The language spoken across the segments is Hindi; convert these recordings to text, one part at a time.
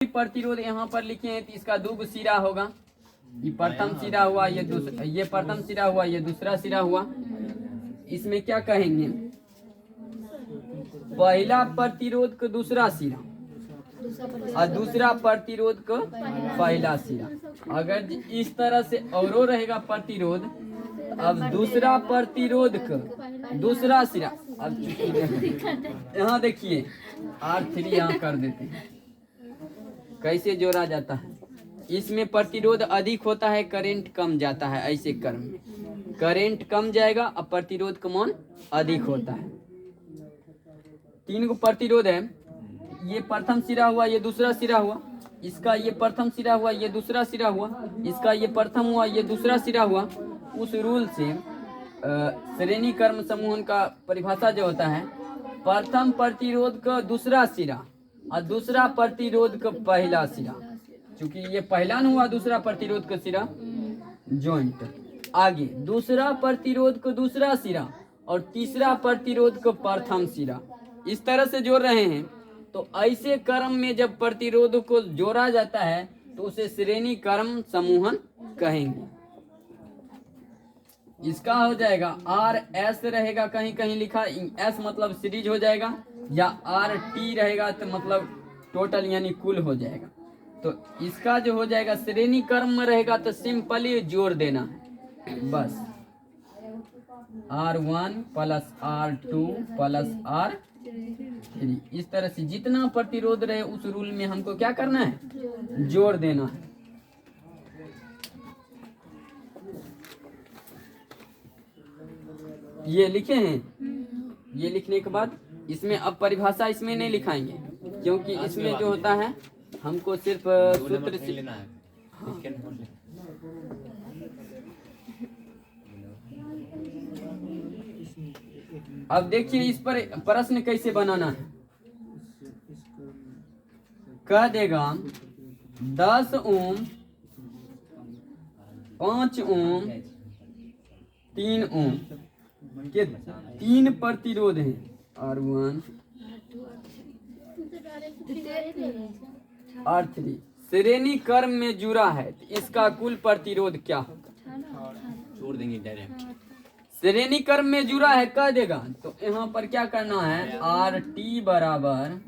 प्रतिरोध यहाँ पर लिखे हैं तो इसका दो सिरा होगा। ये प्रथम सिरा हुआ, ये दूसरा, ये प्रथम सिरा हुआ, ये दूसरा सिरा हुआ। इसमें क्या कहेंगे, पहला प्रतिरोध का दूसरा सिरा और दूसरा प्रतिरोध का पहला सिरा। अगर इस तरह से औरो रहेगा प्रतिरोध, अब दूसरा प्रतिरोध का दूसरा सिरा, अब यहाँ देखिए R3 यहाँ कर देते हैं, कैसे जोड़ा जाता है। इसमें प्रतिरोध अधिक होता है, करंट कम जाता है। ऐसे क्रम में करंट कम जाएगा और प्रतिरोध का मान अधिक होता है। 3 को प्रतिरोध है, ये प्रथम सिरा हुआ, ये दूसरा सिरा हुआ, इसका ये प्रथम सिरा हुआ, ये दूसरा सिरा हुआ, इसका ये प्रथम हुआ, ये दूसरा सिरा हुआ। उस रूल से श्रेणी क्रम समूहन का परिभाषा जो होता है, प्रथम प्रतिरोध का दूसरा सिरा और दूसरा प्रतिरोध का पहला सिरा, क्योंकि ये पहला न हुआ दूसरा प्रतिरोध का सिरा जॉइंट। आगे दूसरा प्रतिरोध का दूसरा सिरा और तीसरा प्रतिरोध का प्रथम सिरा, इस तरह से जोड़ रहे हैं। तो ऐसे क्रम में जब प्रतिरोध को जोड़ा जाता है तो उसे श्रेणी क्रम समूहन कहेंगे। इसका हो जाएगा RS रहेगा, कहीं कहीं लिखा S मतलब सीरीज हो जाएगा, या RT रहेगा तो मतलब टोटल यानी कुल हो जाएगा। तो इसका जो हो जाएगा श्रेणी क्रम में रहेगा तो सिंपली जोड़ देना है बस, R1 plus R2 plus R3। इस तरह से जितना प्रतिरोध रहे उस रूल में हमको क्या करना है, जोड़ देना है। ये लिखे हैं, ये लिखने के बाद इसमें अब परिभाषा इसमें नहीं लिखाएंगे, क्योंकि इसमें जो होता है हमको सिर्फ सूत्र से लेना है। हाँ। अब देखिए इस पर प्रश्न कैसे बनाना है। कह देगा 10 ओम, 5 ओम, 3 ओम के 3 प्रतिरोध हैं, R1 R3 श्रेणी क्रम में जुड़ा है, तो इसका कुल प्रतिरोध क्या होगा, छोड़ देंगे डायरेक्ट। श्रेणी क्रम में जुड़ा है कह देगा, तो यहाँ पर क्या करना है, RT बराबर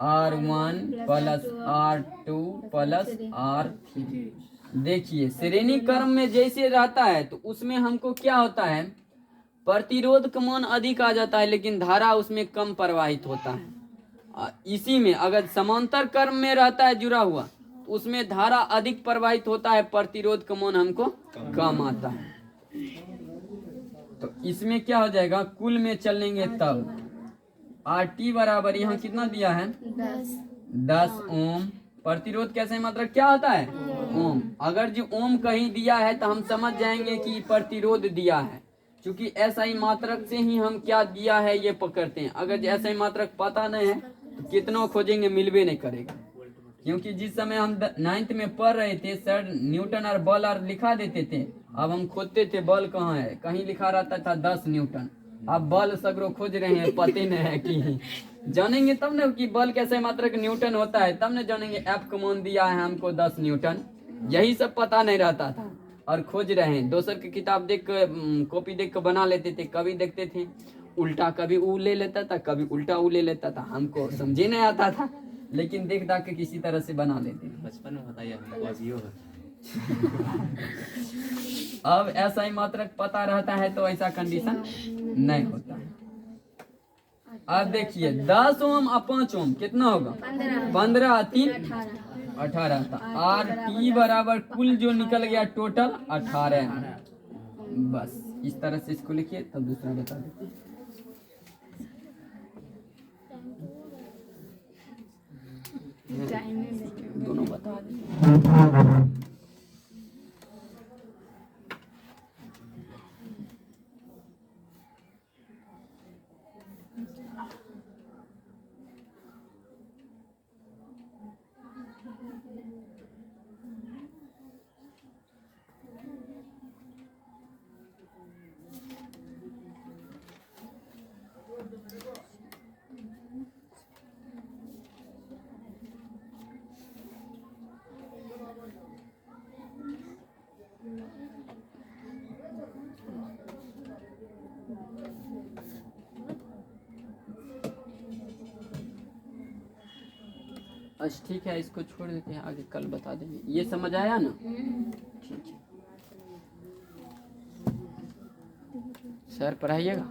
R1 plus R2 plus R3। देखिए श्रेणी क्रम में जैसे रहता है तो उसमें हमको क्या होता है, प्रतिरोध का मान अधिक आ जाता है लेकिन धारा उसमें कम प्रवाहित होता है। इसी में अगर समांतर क्रम में रहता है जुड़ा हुआ तो उसमें धारा अधिक प्रवाहित होता है, प्रतिरोध का मान हमको कम आता है। तो इसमें क्या हो जाएगा, कुल में चलेंगे तब RT बराबर यहाँ कितना दिया है, 10 ओम। प्रतिरोध कैसे मात्रक क्या होता है, ओम। अगर जो ओम कहीं दिया है तो हम समझ जाएंगे कि प्रतिरोध दिया है, क्योंकि ऐसा ही मात्रक से ही हम क्या दिया है ये पकड़ते हैं। अगर ऐसा ही मात्रक पता नहीं है तो कितना खोजेंगे मिलवे नहीं करेगा। क्योंकि जिस समय हम 9th में पढ़ रहे थे सर न्यूटन और बल और लिखा देते थे, अब हम खोजते थे बल कहाँ है, कहीं लिखा रहता था 10 न्यूटन। अब बल सगरो खोज रहे हैं, पते नहीं है कि जानेंगे तब न कि बल कैसे मात्रक न्यूटन होता है, तब न जानेंगे। F का मान दिया है हमको 10 न्यूटन, यही सब पता नहीं रहता था और खोज रहे हैं। दोसर की किताब देख कर कॉपी देख कर बना लेते थे, कभी देखते थे उल्टा, कभी ऊ ले लेता था, कभी उल्टा ऊ ले लेता था, हमको समझे नहीं आता था, लेकिन देख दाख के किसी तरह से बना लेते थे। बचपन में बताइए हमको अभियो है। अब ऐसा ही मात्रक पता रहता है तो ऐसा कंडीशन नहीं होता है। अब देखिए 10 ओम और 5 ओम कितना होगा, 15 3 18। RT बराबर कुल जो निकल गया टोटल 18। बस इस तरह से इसको लिखिए, तब दूसरा बता देते हैं। दोनों बता देते। अच्छा ठीक है, इसको छोड़ देते हैं, आगे कल बता देंगे। ये समझ आया ना? ठीक है सर, पढ़ाइएगा।